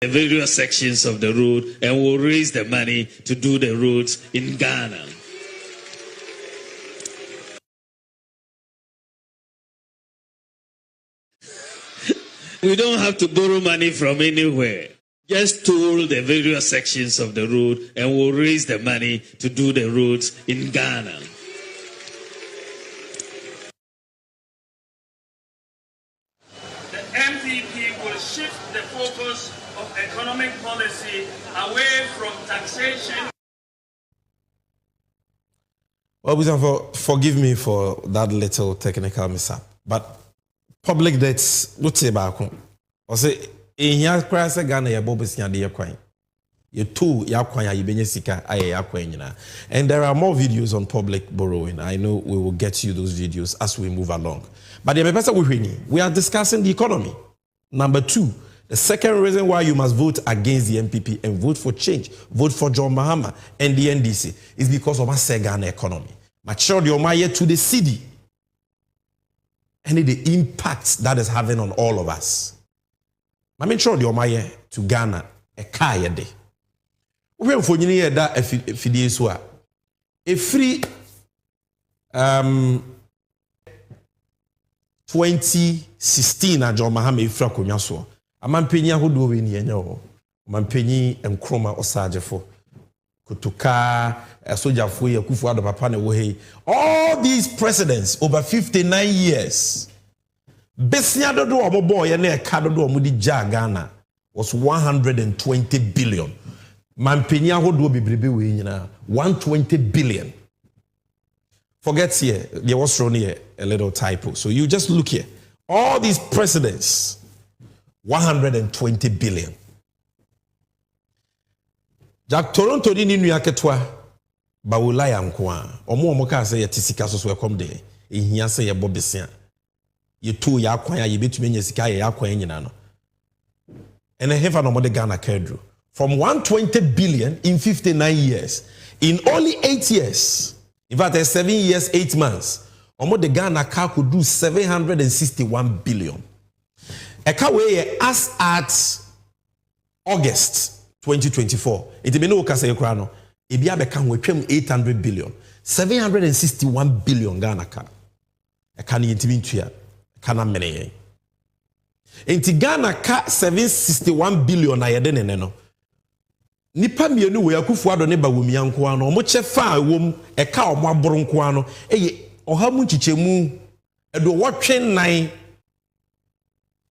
the various sections of the road and will raise the money to do the roads in Ghana. We don't have to borrow money from anywhere. Just toll the various sections of the road and we'll raise the money to do the roads in Ghana. The MPP will shift the focus of economic policy away from taxation. Well, forgive me for that little technical mishap, but public debts, what's about? I say, in here, crash a Ghana, ya bobis ya de coin. You two yakwanya, you benyesika, aye yakwenina. And there are more videos on public borrowing. I know we will get you those videos as we move along. But we are discussing the economy. Number two, the second reason why you must vote against the MPP and vote for change, vote for John Mahama and the NDC is because of our Ghana economy. Mature the Omaye to the city. And the impact that is having on all of us. I mean, sure, the Omaye to Ghana, a kaya day. We have for you that a free 2016 a John Mahama ifra konyaso. Amampenyi ahodo we ni enye ho. Amampenyi enkroma osagefo. Kutuka sojafo ye kufu ado papa na wo hei. All these presidents over 59 years. Besia dodo omobo ye na eka dodo omudi ja Ghana was 120 billion. Mampenyi ahodo bebrebe we nyina 120 billion. Forget here, there was thrown here a little typo. So you just look here. All these presidents, 120 billion. Jack Toronto ni nuya ketwa bawulaya nkwa. Omo ka say yetisika so so ekom de. Ehia say ye bobesia. Ye tu ya kwan ya ye betumi nya sika ya kwan nyina no. And hefa no mo de Ghana kedru. From 120 billion in 59 years. In only 8 years. In fact, 7 years, 8 months, Omo de Ghana car could do 761 billion. A car way as at August 2024. It be no kase ekrano. Ebia be kan we 800 billion. 761 billion Ghana car. A can intimi tuya. Kana mene. Enti Ghana car 761 billion na yede ne no. Nipa mienu we akufu ado ne Bawumia nko ano omo chefa awom eka omo aboro nko ano eye ohamu chichemu edo wotwe nan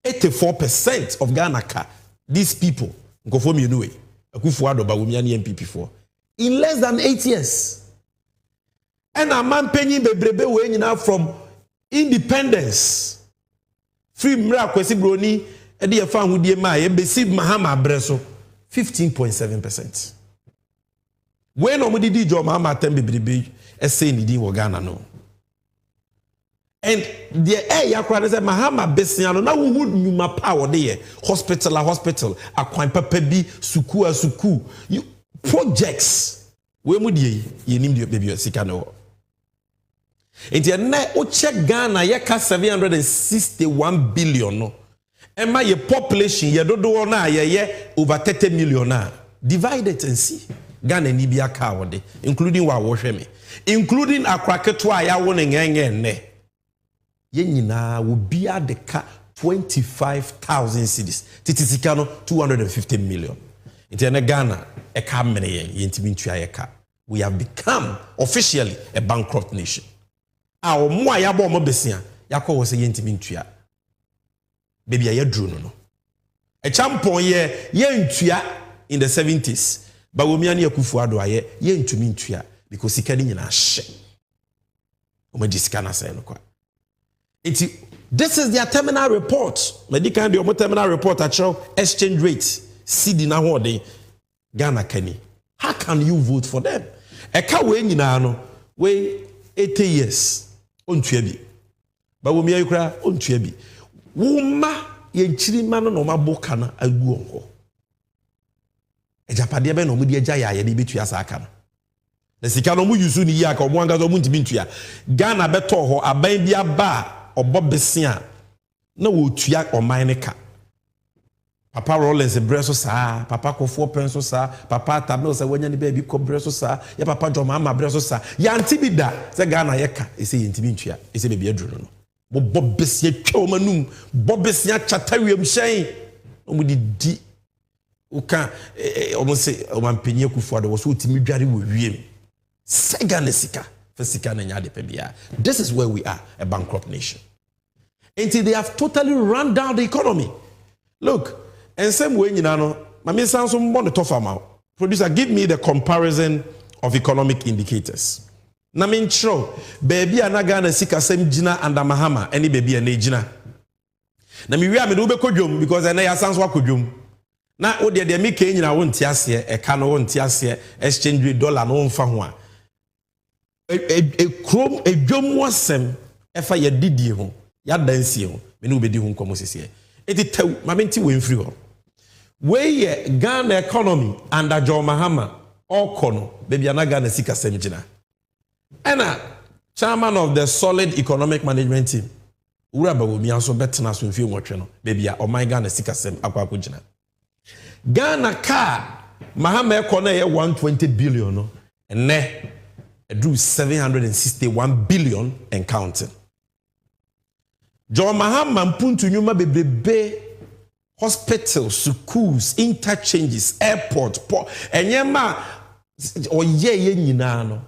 84% of Ghana car these people nkofo mienu we akufu ado Bawumia ne MPP for in less than 8 years. And a man penny bebrebe we nyina from independence free mra kwesi broni e de fa hudie ma e besi Mahama breso 15.7%. When omudi di John Mahama tembe bribe essay ni di Ghana no. And the yakwa say Mahama besiano na wo nyuma power there hospital akwan papa bi suku you projects we mu die yenim de baby sika no. Enti na o check Ghana yeka 761 billion no. Emma your population ye dodo na ye over 30 million na. Divide it and see. Ghana ni bia ka wode including wa wo hwe me including akraketwa ya wo ngenye ne. Ye nyina wo bia de ka 25,000 cedis. Titisika no 250 million. Interne Ghana e ka mene ye ntimi ntua ye ka. We have become officially a bankrupt nation. Our mo ya bo mo besia yakọ wo se ye ntimi ntua. Baby, I drew no. A champion ye ntua in the 70s. Bawumia ni akufu ado aye ye ntumi ntua because he can nyina hye. O ma disika na say no kwa. This is their terminal report. Medical the terminal report at show exchange rate CD na ho de Ghana kani. How can you vote for them? E ka we nyina no we 80 years ontua bi. Bawumia yukra ontua bi. Wuma yenchiri mano no maboka na agu onko. Ejapade be no mu de agya ya ye de betua sa aka no. Na sika no mu yusu ni ya ka omo anga zo mu ntimi ntua. Ghana beto ho aban bia ba obobese a na wo tua oman ne ka. Papa Rollins a breso sa, Papa Kofo penso sa, Papa Tabno sa when baby ko breso sa, ya Papa John Mama breso sa. Ya antibida se Ghana yeka, e se yintibintua, e se baby adru no. Bo bobesia twomanum, bobesia chatawiem shen. Omo di uka omo se omampenye Kufuor wo so utimi dware wo wiem. Se Ghana sika, fe sika na nya de pe bia. This is where we are, a bankrupt nation. Until they have totally run down the economy. Look, and same way, you know, Mami sounds more the tough amount. Producer, give me the comparison of economic indicators. Na mean true, baby anagana sika same jina under Mahama, any baby and jina. Na mi wi amede ubekojum because I know sounds wa kojum. Na o de mi ke nyina won tiase e ka no won tiase exchange rate dollar no mfa ho a. Krom edwom wasem e fa ye didie ho, ya dansie ho, me no obedi ho nkomo sese. Eti tew mamenti we mfiri ho. We Ghana economy under John Mahama all kono baby anaga sika semjina. Ena chairman of the solid economic management team. Ura Bawumia so betena so mfiri nwotwe no baby a my Ghana sika sem akwa jina. Ghana car Mahama ekono ye 120 billion no ene drew 761 billion and counting. John Mahama mpuntu nyuma bebrebe hospitals, schools, interchanges, airport, port. Enyema oye nyina no.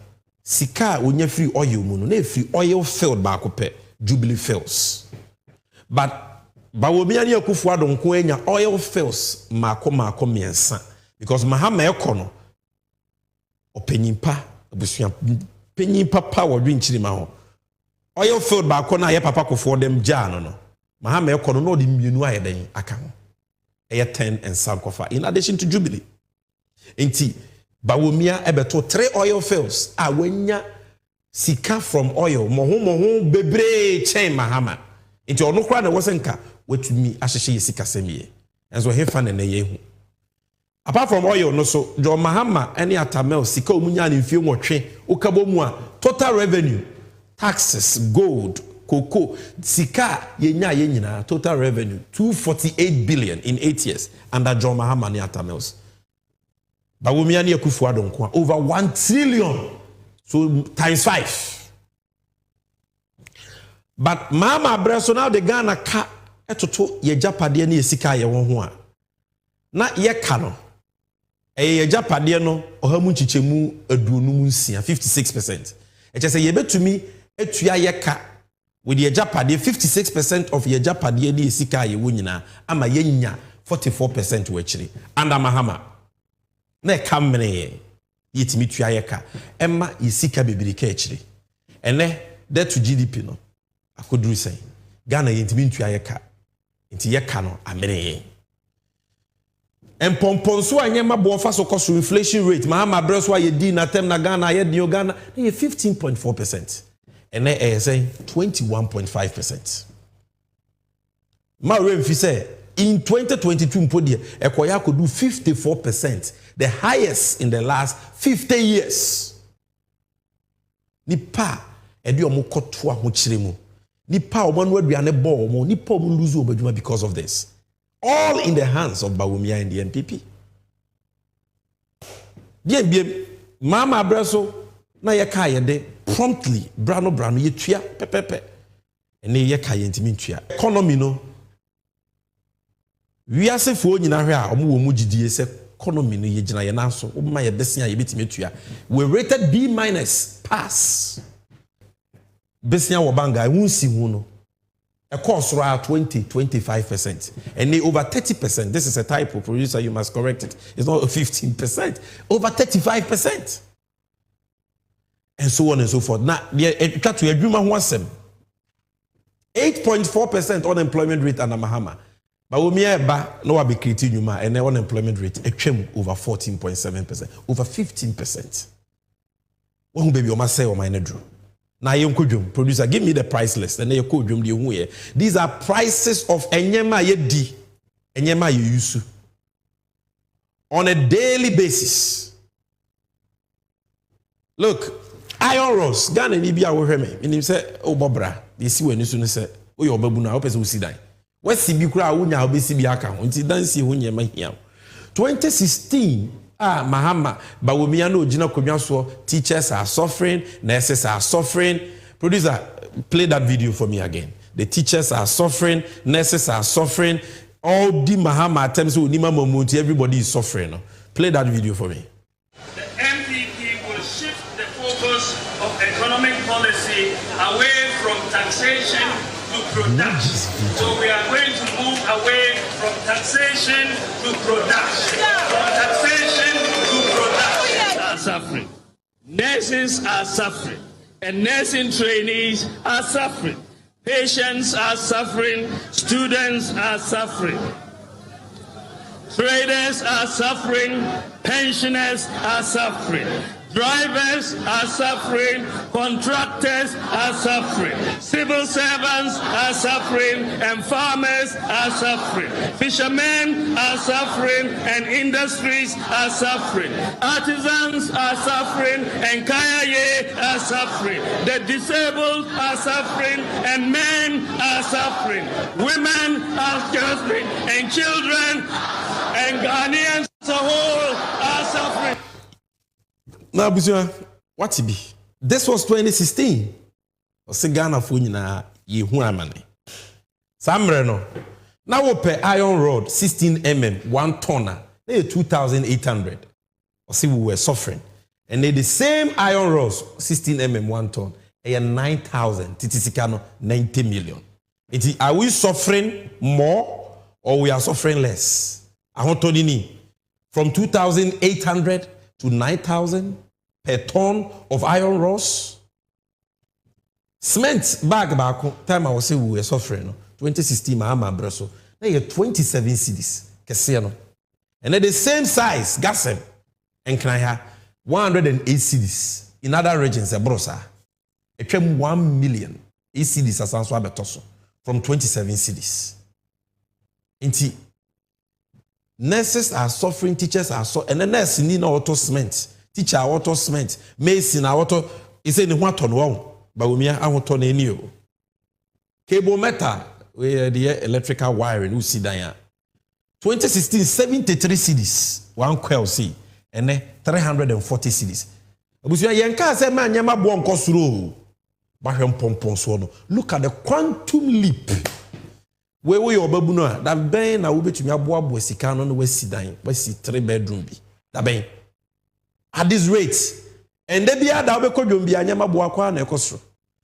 Sika onye free oil mu no. Na free oil field ba kope Jubilee Fields. But Bawumia ni Kufuor nko enya oil fields mako miensa because Mahama ekono openyimpa abusua penyimpa power dwinchiri ma ho. Oil field ba ko na ye Papa Kufuor dem jano no. Mahama ekono no di mienu ayeden aka ho. 10 and Sankofa, in addition to Jubilee. Inti Bawumia ebeto 3 oil fields. Wenya sika from oil. Moho bebre chain Mahama. Inti onokra na wasenka wetumi ahyehe sika semie. Enzo hefa na yehu. Apart from oil no so John Mahama any atamel sika omunya na mfie nwotwe okabo mu a total revenue, taxes, gold, Cocoa, Sika, yenya, total revenue, 248 billion in 8 years under John Mahama ni Atamels. Bawumia ni Kufuor donkwa over 1 trillion, so times 5. But Mahama Breso now the Ghana ka etoto ye japade ni Sika ye won ho a. Na ye ka no. Ye japade no ohamu chichemu aduonum nsia 56%. E chese ye betumi etua ye ka with the Japade 56% of your Japade di sika ye wonyina ama yenya 44% wechiri under Mahama na kamene ye yitimi tua ye ka emma yisika bebiri ka echiri ene debt to GDP no akoduru sen Ghana yintimi tua ye ka nti ye ka no amene ye empomponso anyema bo fa so koso inflation rate Mahama breso ye di na tem na Ghana ye di Ghana ye 15.4%. And they are saying 21.5%. Maureen say in 2022, Ekoya could do 54%, the highest in the last 50 years. Nipa edu omo kotwa ho chiremu. Nipa omo we ane ball omo nipa omo lose obaduma because of this. All in the hands of Bawumia and the NPP. Bien Mama Breso na yeka yede promptly brano ye tua pepepe ene ye ka ye ntimi tua economy no wiasefo nyina hwe a omo wo mu gidie se economy no ye gina ye nanso o ma ye besia ye betimi tua we rated B- pass besia wo banga wunsi hu no e course ra 20-25% and over 30%. This is a typo, producer, you must correct it. It's not 15%, over 35%. And so on and so forth. Now, try to agree with 8.4% unemployment rate under Mahama. But Bawumia ba no wa be creating you and the unemployment rate over 14.7%, over 15%. One baby o ma say o ma nedro. Na ye nkodwom producer, give me the price list and ye kodwom de hu ye. These are prices of enyema ye di, enyema ye yusu on a daily basis. Look, iron rods, Ghana ni bia wo hweme. Menim say o bobra, dey si wani so no say o ye obabu na o pese o si dan. wasi bi kura wunya obesi bi aka ho nti dansi ho nyema hia 2016 Mahama Bawumia no gina kodwa so teachers are suffering, nurses are suffering. Producer, play that video for me again. The teachers are suffering, nurses are suffering. All the Mahama attempts to Nima Momunti, everybody is suffering. Play that video for me. The MPP will shift the focus of economic policy away from taxation to production. So we are going to move away from taxation to production. From taxation to production. Are suffering. Nurses are suffering. And nursing trainees are suffering. Patients are suffering. Students are suffering. Traders are suffering. Pensioners are suffering. Drivers are suffering. Contractors are suffering. Civil servants are suffering. And farmers are suffering. Fishermen are suffering. And industries are suffering. Artisans are suffering. And kayaye are suffering. The disabled are suffering. And men are suffering. Women are suffering. And children and Ghanaians as a whole are suffering. Now, Busia, what it be? This was 2016. Ose Ghana fo nyina ye hu amane. Samre no. Now we pay iron rod 16 mm 1 tonner. They 2,800. Ose we were suffering. And they the same iron rods 16 mm 1 ton. 9,000. Titisikano 90 million. Are we suffering more or we are suffering less? I want to know from 2,800 to 9,000 per ton of iron rods. Cement bag back time I was say we were suffering. 2016 Mahama Breso. Now you 27 cedis. Kesiano. And at the same size, gasem and can I have 108 cedis. In other regions, a brosa. It came 1 million. 8 cedis as answer betoso from 27 cedis. Inti nurses are suffering, teachers are suffering, and the nurse need auto cement, teacher auto cement, mason auto. Is in what on one, Bawumia auto nenio. Cable metal, where the electrical wiring, who see that 2016, 73 cities, 1 quail C, and then 340 cities. Abusia Yanka said, man, Yama Bon Cosro, Baham Pompon Sono. Look at the quantum leap. Where we are babuno that ben na ube to me aboa boasika no we sit down we see 3-bedroom bi that ben at this rate and they be ada ube ko dwom bi anyama boa kwa na ekosro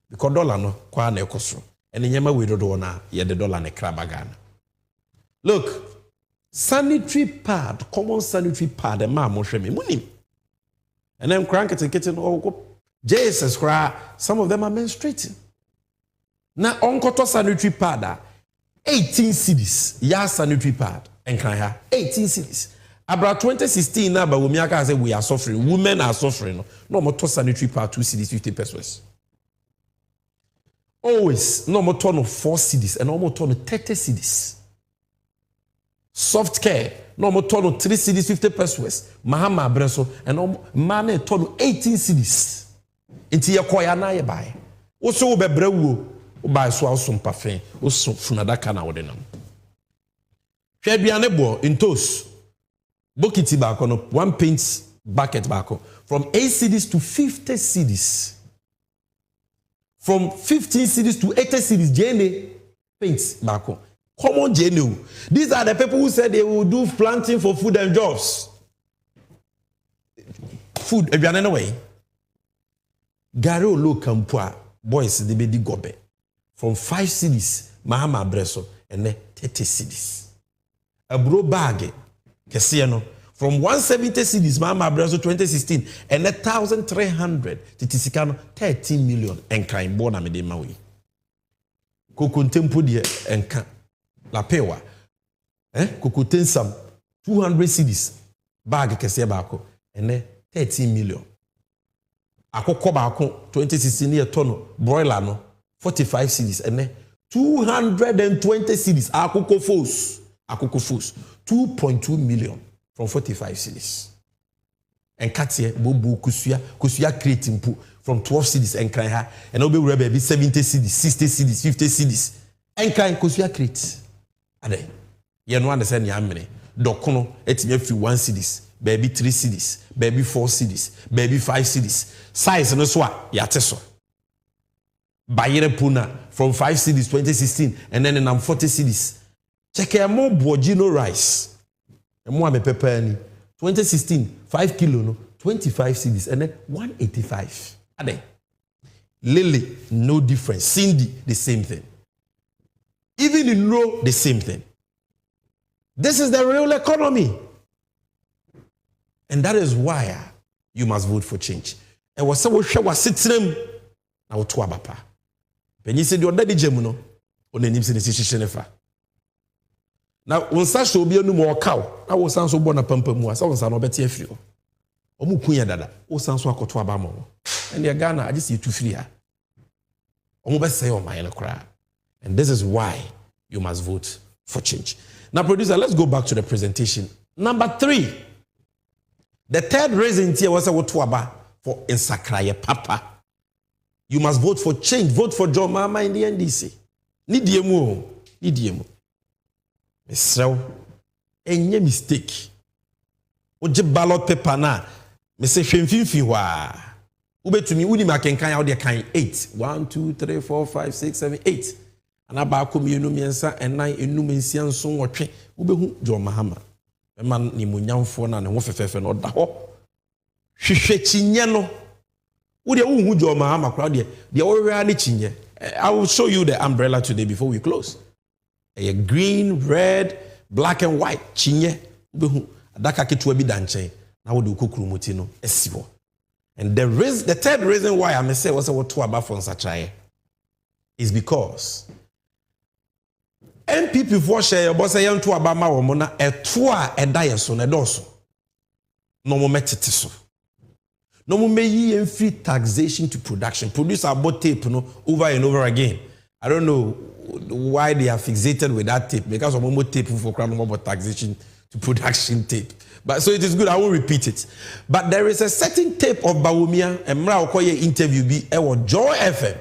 because dollar no kwa na ekosro and nyama we do na ye the dollar na kraba Ghana. Look, sanitary pad, common sanitary pad e ma mo hwe me munim and then crank it oh Jesus cry, some of them are menstruating na onkoto sanitary pad 18 cities, ya sanitary pad, and can have 18 cities. About 2016, now, but Bawumia say we are suffering. Women are suffering. No more to sanitary pad, 2 cities, 50 pesos. Always, no more ton of 4 cities, and no more ton of 30 cities. Soft care, no more ton of 3 cities, 50 pesos. Mahama Breso, and no man ton of 18 cities. Into your koyana ye buy. Also, be brewu. By so some parfum, also funadaka na wodenam. Shebiane bo in toast. Bokiti back on 1 paint bucket back from 8 cities to 50 cities. From 15 cities to 80 cities, JNA paints back. Common JNA. These are the people who said they will do planting for food and jobs. Food, if you are anyway. Gary Olo Kampua, boys, they be di gobe. From 5 cities, Mahama Breso, and then 30 cities. A bro bag, Kesiano, from 170 cities, Mahama Breso 2016, and 1,300, Titisicano, 13 million, and kind bona me de maui. Kokuntempo de enka, la pewa, Kokutensam, 200 cities, bag Kesiabako, and then 13 million. Akoko bako, 2016 year tono, broiler no. 45 cities and then 220 cities. Akoko Fos 2.2 million from 45 cities. And Katia Bobu Kusuya creating from 12 cities and Kaya and Obe Rebbe 70 cities, 60 cities, 50 cities. And Kaya Kusuya create. Ade. Ye no understand ya mene. Dokono etime fi 1 cedis, baby 3 cedis, baby 4 cedis, baby 5 cedis. Size no so a yate so. Bayere puna from 5 cedis 2016 and then in 40 cedis. Check a more bojino rice. And more me pepper ni 2016 5 kilo no 25 cedis and then 185. Ade. Lily no difference. Cindy the same thing. Even in Ro the same thing. This is the real economy. And that is why you must vote for change. And what someone was sitting now to abapa. When you said your daddy Jemuno, on the names in the situation. Now, when such will be a no more cow, I was so born a pump more, so was an better feel. Omukuya dada, O Sanso Koto Abamo. And the Ghana, I just see 2 3 years. Omu say on my cry. And this is why you must vote for change. Now, producer, let's go back to the presentation. Number 3. The third reason here was for Insakraye Papa. You must vote for change. Vote for John Mahama in the NDC. Nidiemu. Mesrel. Enye mistake. Oje ballot paper na. Me se hwemfimfi wa. Ubetumi uni makenkan ya de kan 8. 1 2 3 4 5 6 7 8. Anaba akomienu miensa enan enum nsia nso nwotwe ubehu John Mahama man ni munyamfo na ne ho fefefe no da ho hwehwe chinye no wo de wo hu John Mahama kra de wo wea ne chinye. I will show you the umbrella today before we close. A green, red, black and white chinye ubehu adaka ketua bi da nchen na wo de kokrumuti no esiwo. And the third reason why I say was what to about for Nsakraye is because MPP for share boss yan to abama wo na eto a eda yeso na doso no mo metete so no mo meyi free taxation to production produce about tape no over and over again. I don't know why they are fixated with that tape because of more tape for crown more taxation to production tape, but so it is good. I won't repeat it, but there is a certain tape of Bawumia and Mra Okoye interview be Joy FM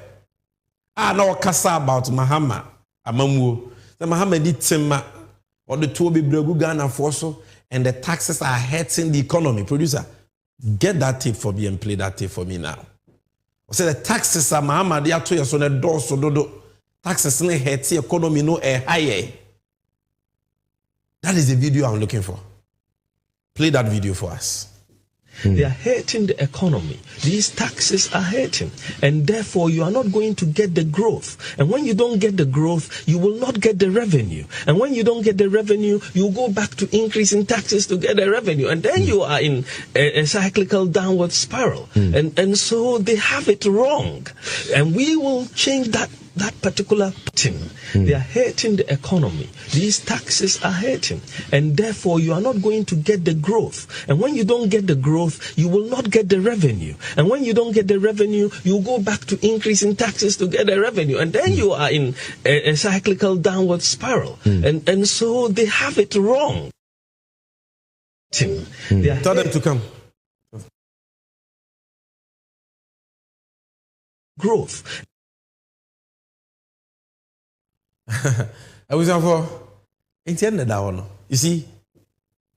now kasa about Mahama Amamuo. The Mahama did Timma or the two Bregu Ghana so, and the taxes are hurting the economy. Producer, get that tape for me and play that tape for me now. I say the taxes are Mahama, they are 2 years on the door, so do taxes in the economy no higher. That is the video I'm looking for. Play that video for us. They are hurting the economy. These taxes are hurting. And therefore, you are not going to get the growth. And when you don't get the growth, you will not get the revenue. And when you don't get the revenue, you go back to increasing taxes to get the revenue. And then you are in a cyclical downward spiral. And so they have it wrong. And we will change that particular pattern. They are hurting the economy. These taxes are hurting. And therefore, you are not going to get the growth. And when you don't get the growth, you will not get the revenue. And when you don't get the revenue, you go back to increasing taxes to get the revenue. And then you are in a cyclical downward spiral. And so they have it wrong. Tell them to come. Growth. I was for intended that one. You see,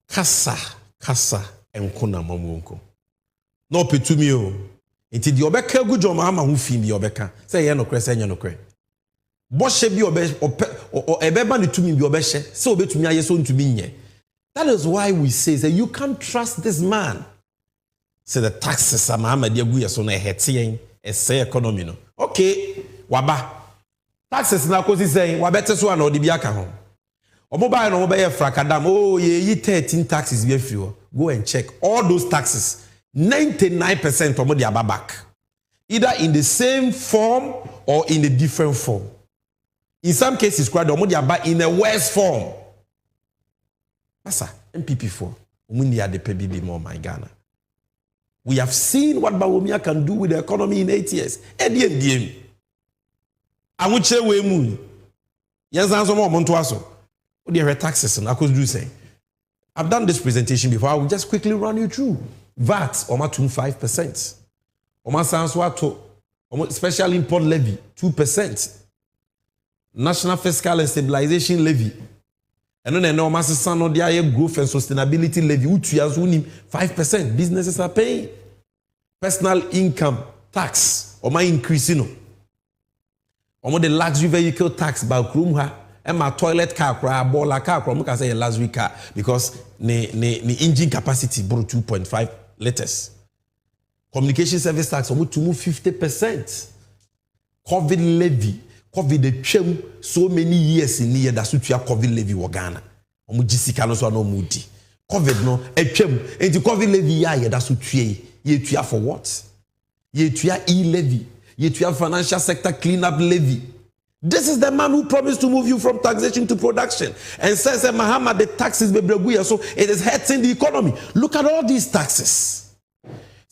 kasa and kuna mamunko. No petumio. Inti di obeka good John Mahama who film the obeka. Say ya no kre, say ya no kre. Boshe bi obe or ebeba ni tumi bi obeshe. So obe tumi aye so ntumi nye. That is why we say you can't trust this man. Say the taxes are Mahama di agu yeso na hete e say economy no. Okay, waba. Taxes na kosi say wabete so na odi bi aka ho. Omoba no obe ye frakadam. Oh ye 13 taxes be free. Go and check all those taxes. 99% omo dey back. Either in the same form or in a different form. In some cases omo dey back in a worse form. Asa MPP4 omo dey the pebi be more my Ghana. We have seen what Bawumia can do with the economy in 8 years. Ediem. Amuche we mu. Yes, answer more monto aso. What the taxes and I could do say. I've done this presentation before. I will just quickly run you through. VAT oma 5%. Oma sanswa to special import levy 2%. National fiscal and stabilization levy And then no master no dia growth and sustainability levy utuas unim 5%. Businesses are paying. Personal income tax or my increase no. Omo the luxury vehicle tax by Krumha and my toilet car cry bola car from can say a luxury car because the engine capacity brought 2.5 liters. Communication service tax almost to move 50%. COVID levy, COVID the chem so many years in here that's what you COVID levy wa Ghana. Omo jisika no so no mudi. COVID no e chem and the COVID levy ya that's what you for what? You e-levy. You financial sector cleanup levy. This is the man who promised to move you from taxation to production and says that Mahama the taxes be breguya, so it is hurting the economy. Look at all these taxes.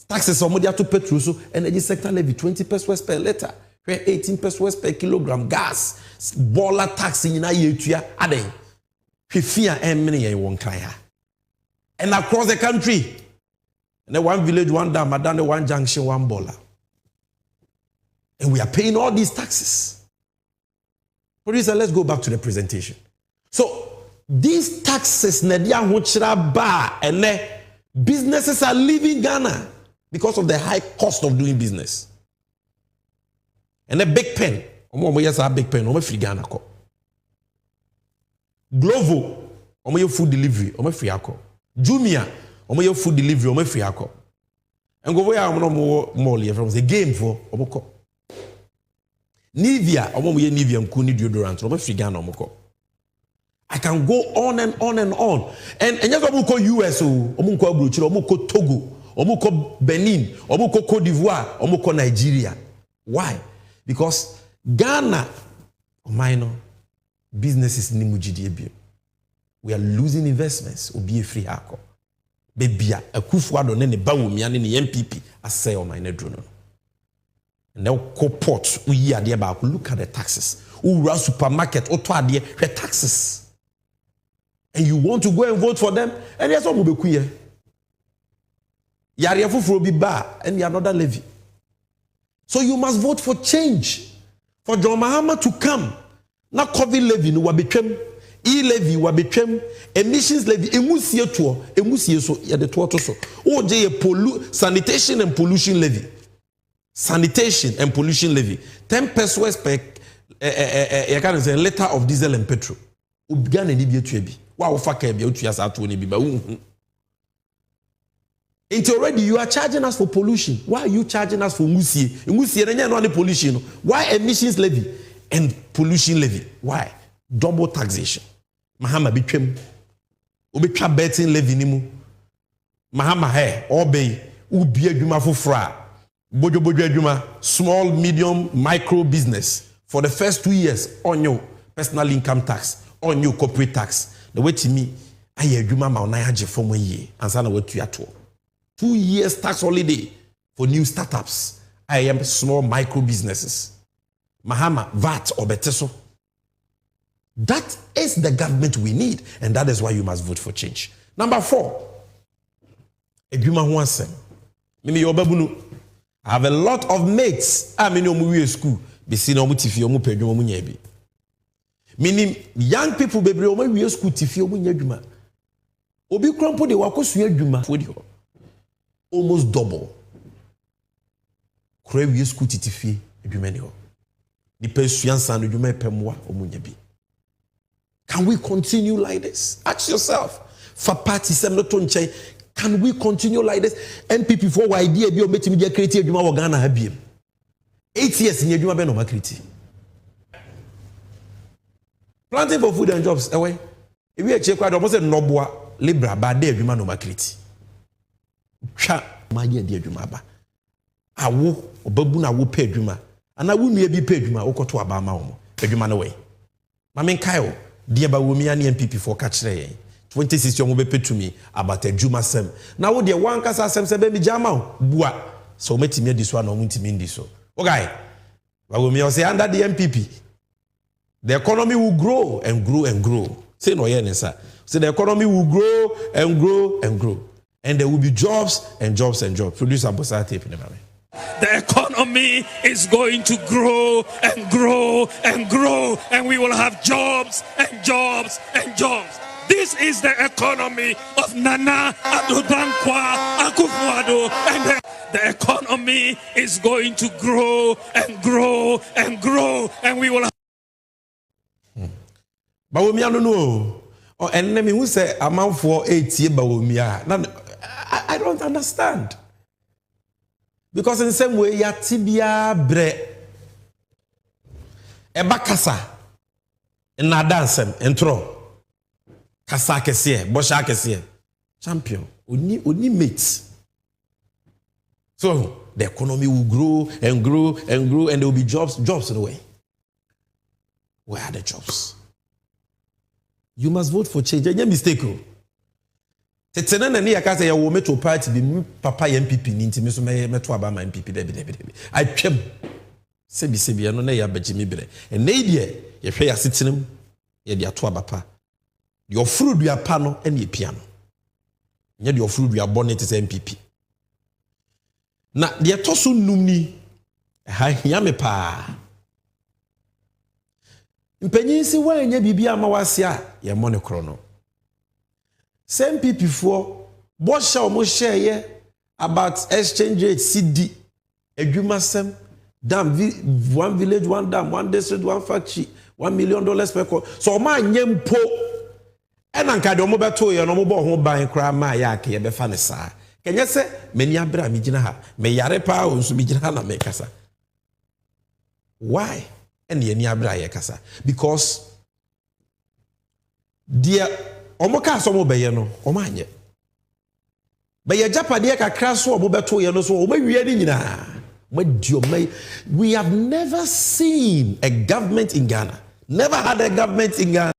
Taxes somebody have to petrol so energy sector levy 20 pesos per liter, 18 pesos per kilogram gas, baller tax in yetuya ade. Fear many won't cry. And across the country, and one village, one dam, one junction, one baller. And we are paying all these taxes. Producer, let's go back to the presentation. So, these taxes, and businesses are leaving Ghana because of the high cost of doing business. And a big pen, big pen, free Ghana. Glovo, food delivery, free ako. Jumia, food delivery, free ako. And go where I'm more from the game for omoko. Nivea, Nivea Mkuni deodorant, I can go on and on and on. And yes, omoko US, omoko Abuchi, omoko Togo, omoko Benin, omoko Cote d'Ivoire, omoko Nigeria. Why? Because Ghana, minor businesses ni mujidi. We are losing investments. Obi free hako. Bebia, a kufuado nene Bawumia ni MPP, a say on my nedrono. Now, co-port, we are there, but look at the taxes. Who run supermarket, or the taxes. And you want to go and vote for them, and yes, all will be queer. Yariafu for be bar, and another levy. So you must vote for change. For John Mahama to come. Now, COVID levy, no wabichem, e-levy, wabichem, emissions levy, emusie so, ya the tour so. Oh, sanitation and pollution levy. Sanitation and pollution levy 10 pesos per liter of diesel and petrol. Ubigana ni bi etuabi. Wa wo faka bi otuasa ato ni bi ba unhu. It's already you are charging us for pollution. Why are you charging us for musie? Musie na no pollution. Why emissions levy and pollution levy? Why? Double taxation. Mahama bitwem. Obetwa betting levy ni mu. Mahama obey ubi adwuma fofora. Small, medium, micro business for the first 2 years on your personal income tax, on your corporate tax. The way to me, I hear you mama on I for 1 year and sana what you at 2 years tax holiday for new startups. I am small micro businesses. Mahama, VAT or Beteso. That is the government we need, and that is why you must vote for change. Number 4, Edwuma Huansem. Mimi Yobabunu. I have a lot of mates. I mean, you school. Be seen on TV, you pay you money. Meaning, young people, baby, you school TV, you Obi crumple the wakos you almost double. Crave school TV, you the person and you may pay more or munyabi. Can we continue like this? Ask yourself. For party, some not on can we continue like this? NPP for idea be obeti media create adwuma wo Ghana ha biem. 8 years in adwuma be no makriti. Planting for food and jobs away. If we check kwado mo say noboa libra ba de adwuma no makriti. Twa ma ye de adwuma ba. Awo obabu na wo pe adwuma. Ana wo nua bi pe adwuma wo koto aba ma wo. Adwuma no we. Ma men kai o de Bawumia ne NPP for ka kire yen. 2060 omo be to me about a Juma sem. Now what the one kasa sem se be mi jama bua. So metimi di so na omo ntimi ndi so. Okay. Bawumia say under the MPP the economy will grow and grow and grow. Say no here nsa. So the economy will grow and grow and grow. And there will be jobs and jobs and jobs. Producer Bosa tape in the The economy is going to grow and grow and grow, and we will have jobs and jobs and jobs. This is the economy of Nana Addo Dankwa Akufo-Addo, and the economy is going to grow and grow and grow, and we will have. Bawumia no. Oh, and let me who say amount for 8 years Bawumia. I don't understand. Because in the same way, ya tibia bre eba kasa na dansem entro kasa kese bosha kese champion oni mate. So the economy will grow and grow and grow, and there will be jobs in the way. Where are the jobs? You must vote for change. Any mistake. Tetena na ni yakasa ya wo meto party bi papa ya MPP ni ntimi so meto aba ma MPP debi. I twem. Sebi no na ya bagimi bere. E na ide ye hwe ya setinam ye de ato abapa. De ofuru dua pa no e na epia no. Nya de ofuru dua bonnet is MPP. Na de toso num ni ha hia me pa. Mpanyin si wa nya bibia ma wase a ye mo ne kro no. Same people for Bosha or Moshe about exchange rate CD, Edumasem, dam, 1 village, 1 dam, 1 district, 1 factory, $1 million per quarter. So my nyem po and anka do mo beto ye no mo bo ho ban kra ma ya ke ye be fa ne sa. Kenya se meni abra mi gina ha, me yare pa o nso mi gina ha na me kasa. Why? And ye ni abra ye kasa because dear omo ka so mo beye no omo anye beye japade kakra so omo beto ye no so omo wie ni nyina we have never seen a government in Ghana, never had a government in Ghana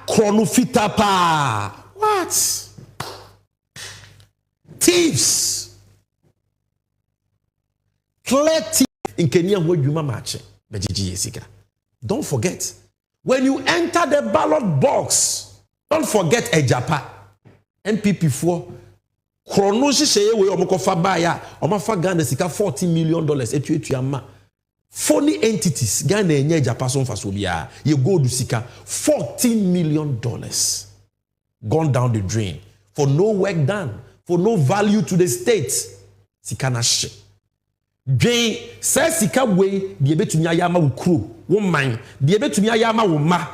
Chronofita pa. What? Thieves. Clear thief in Kenya where you match. Don't forget, when you enter the ballot box, don't forget a Japa. MPP4. Chrono sheye we omokofa ba ya, omafa Ghana sika $40 million etu ama. Phony entities Ghana enye Japa so mfa so bia ye go do sika $14 million gone down the drain for no work done, for no value to the state. Sika na she dwen say sika we de betumi ayama wo kuro wo man de betumi ayama wo ma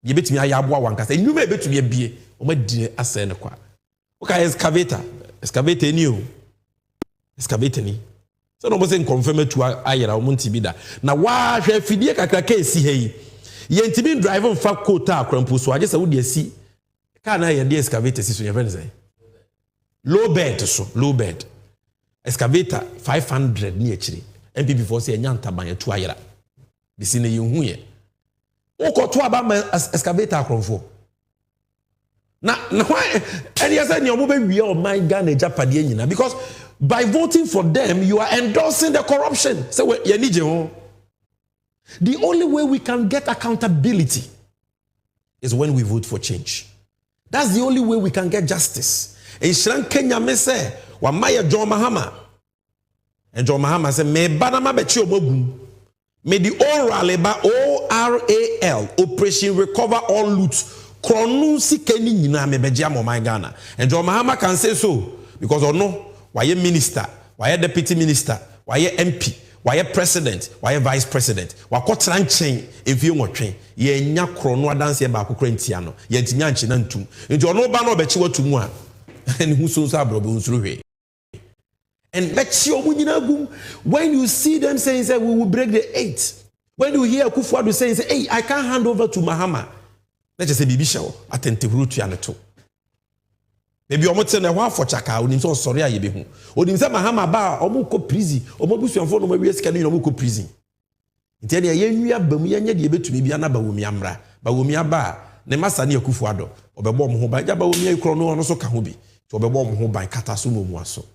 de betumi ayaboa wankasa enuma e betumi abie o ma di ase ne kwa okay excavator ni o excavator ni so no mo say confirm to ayera o monti bi da na wa hwe fidie kakra ka esi hei Yentimi drive on fa quota crampo so aje say wo de asi car na ye de excavator si so ye friend say low bed excavator 500 ni akiri MPP for say enya ntaban atu ayera bisi na ye hu ye wo ko to aba excavator crampo na why and you say nyomo be wi o man Ghana Japade nyina because by voting for them you are endorsing the corruption. So ye nije ho. The only way we can get accountability is when we vote for change. That's the only way we can get justice. In Sri Kenya me say wa maya John Mahama. And John Mahama say me banama bechi omogum. Me the ORAL Operation Recover All Loot Kronu sikeni nyina me beji am my Ghana. And John Mahama can say so because or no why minister, why deputy minister, why MP, why president, why vice president, why kotran chain if you want train, ye nya krono dance ye ba kokra ntiano, ye ntinya nchi na ntum. Nti ono ba no bechi watu mu a, and hu so so abrobo nsuru hwe. And bechi omu nyina gum, when you see them saying say we will break the 8, when you hear Kufuor saying say hey I can't hand over to Mahama, let's just say bibi shawo atente hurutu ya neto. Maybe omote na wa for chaka onim so sorry aye be hu onim se Mahama ba omo ko prison omo busuanfo no ma wi sika no omo ko prison ntia de ye nwia bam ye nya de betumi bia na Bawumia mra Bawumia ba ne masa ne Kufuor obebo omo ho ba ja Bawumia ikro no so ka ho bi to obebo omo ho ban kata so momu aso.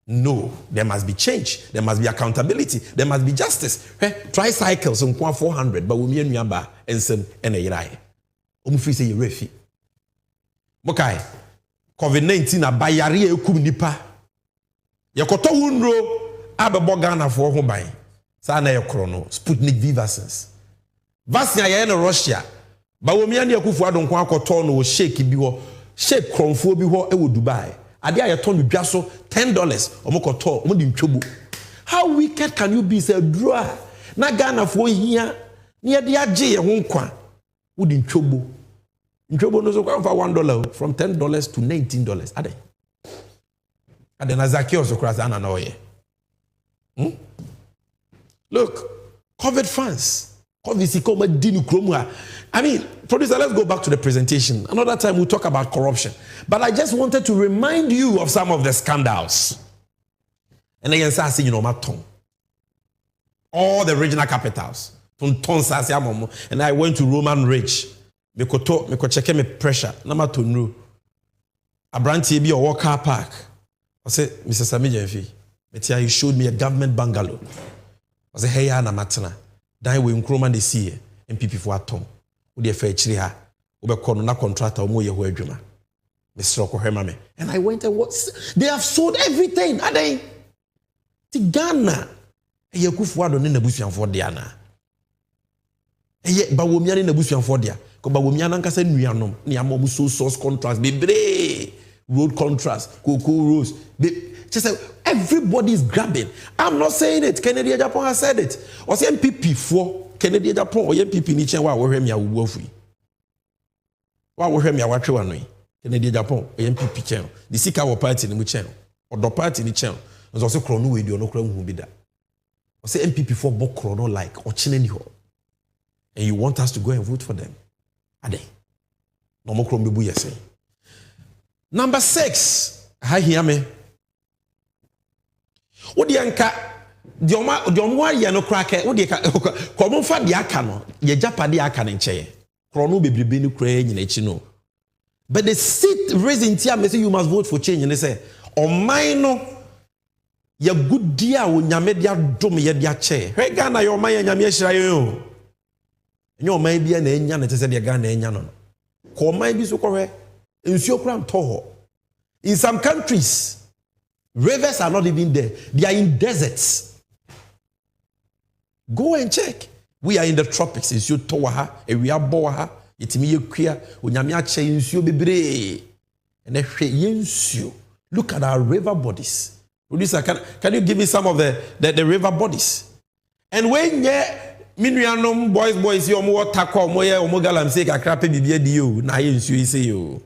No, there must be change, there must be accountability, there must be justice. Tricycles on 400 Bawumia nwia ba ensem ene yirae omo fi se ye refi mokai COVID-19 abayare ekum nipa yekoto wunro abebo Ghana for ho ban sa na yekro no Sputnik V vaccines vaccine aye na Russia Bawumia ne Kufuor nko akoto no shake bi ho shake kronfo bi ho e wo Dubai ade ayeto no dwa so $10 omokoto omodi ntwobo. How wicked can you be say draw na Ghana for hia ne ye de age ye ho nkwa wodi ntwobo Njobo no so kwa $1 from $10 to $19. Ade na Zakio so kwa sana na oye. Look, COVID funds. COVID come dinu kromwa. I mean, producer, let's go back to the presentation. Another time we'll talk about corruption. But I just wanted to remind you of some of the scandals. And again, say you know maton. All the regional capitals. And I went to Roman Ridge. Me checke me pressure na ma to nru abrantie bi o car park I say Mr. Sammy Gyamfi metia you showed me a government bungalow I say hey ya na matena dan we nkroma de see MPP for atom wo de fa chiri ha wo be kono na contractor mo ye ho adwuma Mr. Okohema me and I went and what they have sold everything are they ti Ghana e Kufuor ne nabusuanfo de ana e Bawumia ne nabusuanfo de ko Bawumia nankasa nuanom ne amobu so source contracts bebre road contracts cocoa roads just everybody is grabbing. I'm not saying it. Kennedy Japan has said it. Or say MPP for Kennedy Japan or MPP ni chen wa wo hwem ya wo afi wa wo hwem ya wa twe wano Kennedy Japan or MPP chen the sika wo party ni mu chen or do party ni chen nso so kro no we di ono kra hu bi da or say MPP for bokro no like or chineni ho and you want us to go and vote for them. Ade. No more krom bebu yesi. Number 6. Ha hear me. Odi anka di oma ye no krake odi ka ko fa di aka no ye Japade aka ne nche kro no bebrebe ni kra nyina chi no. But the seat raising tia me say you must vote for change and they say oman no ye good dia wo nyame dia dom ye dia che. He Ghana ye oman ye nyame ahira ye o. Nyo man bia na enya na tese de Ghana enya no ko man bi so ko hwe nsuo kra ntoho. In some countries rivers are not even there, they are in deserts. Go and check. We are in the tropics. Nsuo towa ha ewia bo ha itimi ye kwia onyame ache nsuo bebre and hwe ye nsuo. Look at our river bodies. Producer, can you give me some of the river bodies? And when minuanom boys yo mo water call mo ye omo galam say kakra pe bibia di yo na ye nsuo ise yo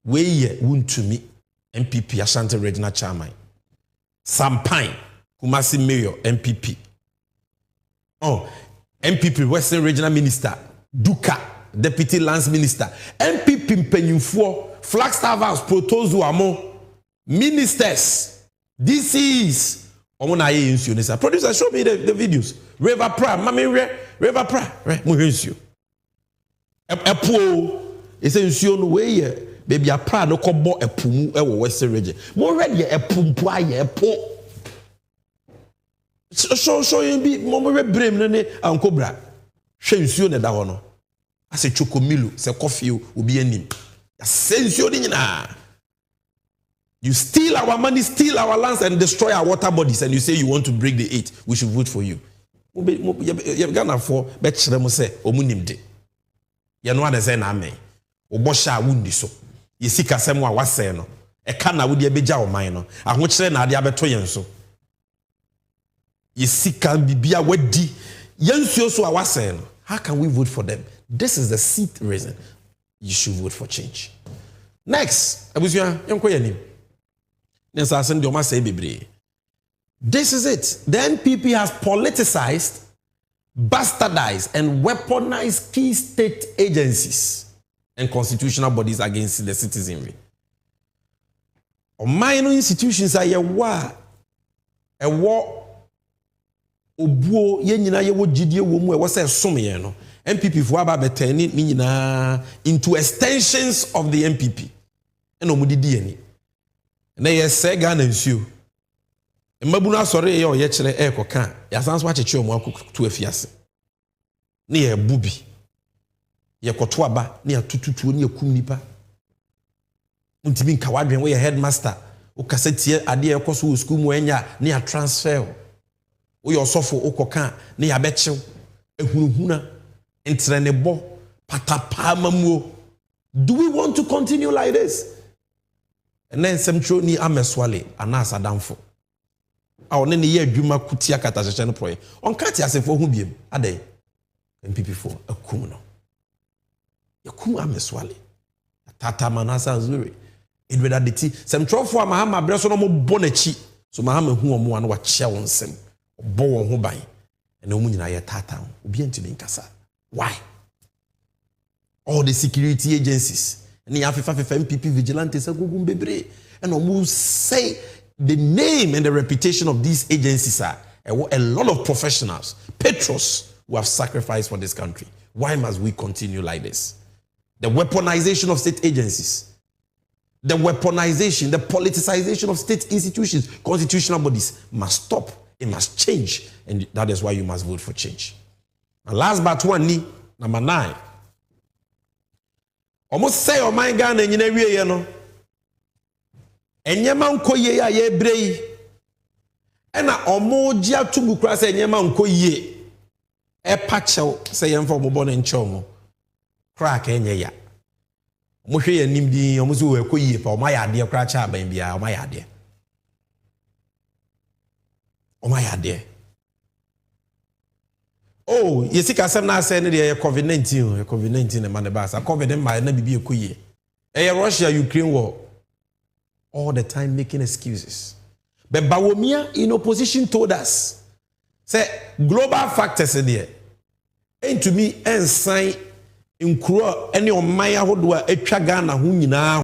we ye wuntumi MPP Ashanti Regional Chairman Sampine Kumasi Mayor MPP MPP Western Regional Minister, Duka, Deputy Lance Minister, MPP Mpenyufuo, Flagstaff House, Protozo Amo, Ministers, DCs. Producer, show me the videos. River Pra, Mami River Pra, Muhensu. Epo, it's a nsuo no way, baby. A pra no kobo epumu ewo Western Region. More ready epumpo aye epo. So you be more brem ne anko bra. Hwe nsuo ne da ho no. Ase chokomilo, se coffee obi anim. Ya se nsuo ni nyina. You steal our money, steal our lands, and destroy our water bodies, and you say you want to break the 8. We should vote for you. You Ghana for betchere say omunimde. You know what they say na me. Obosha wundi so. You see kasem wa wase no. E ka na wudi ebeja oman no. Ahokyere na ade abeto yen so. You see kan bibia wadi. Yensuo so awase no. How can we vote for them? This is the seat reason you should vote for change. Next, abusua yenko yanim. This is it. The NPP has politicized, bastardized, and weaponized key state agencies and constitutional bodies against the citizenry. Minor institutions are a war, obuo yenyina yewo gidie wo mu e wo say some ye no MPP fo aba betani ni nyina into extensions of the MPP eno mudidi ani na yese Ghana nsuo mmabu na asore ye oye kire e koka ya sanso acheche omu akoto afiase ne ye bubi ye koto aba ne atututuo ne akum nipa untimi nka wadwen we headmaster o kasetie ade e koso school mu enya ne ya transfer o yo sofo okoka ne ya bechew ehuruhuna entrenebo patapa mamuo. Do we want to continue like this? And then some tro ni ameswale anasa damfo a one ne ye adwuma kutia katasese no proye on kati asefo hu biem adai MPP4 akum no yakum ameswale tata manasa zuri edweda deti some tro for Mahama breso no mo bonachi so Mahama hu omo an wa chia wonsem obo won ho ban and omu nyina ye tata obi antimi nkasa. Why? All the security agencies ni afifa MPP vigilantes agugum bebre and omu say the name and the reputation of these agencies are a lot of professionals, patrons who have sacrificed for this country. Why must we continue like this? The weaponization of state agencies, the weaponization, the politicization of state institutions, constitutional bodies must stop. It must change, and that is why you must vote for change. And last but one, number 9. Almost say oh my Ghana nyina wie ye no enyema nkoye ya ye brei ena omo gi atubu kura say enyema nkoye e pachew say yemfa omo bo ne nche omo kra ka enye ya omo hwe ya nimdi omo so we koye pa omo ya ade kra cha ban bia omo ya ade oh yesi ka sem na say ne de COVID-19 e man the basa COVID ma na bibi ekoye Russia Ukraine war all the time making excuses. But Bawumia in opposition told us say global factors there and to me ensign in kuro any on my ahodoa etwa Ghana ho nyina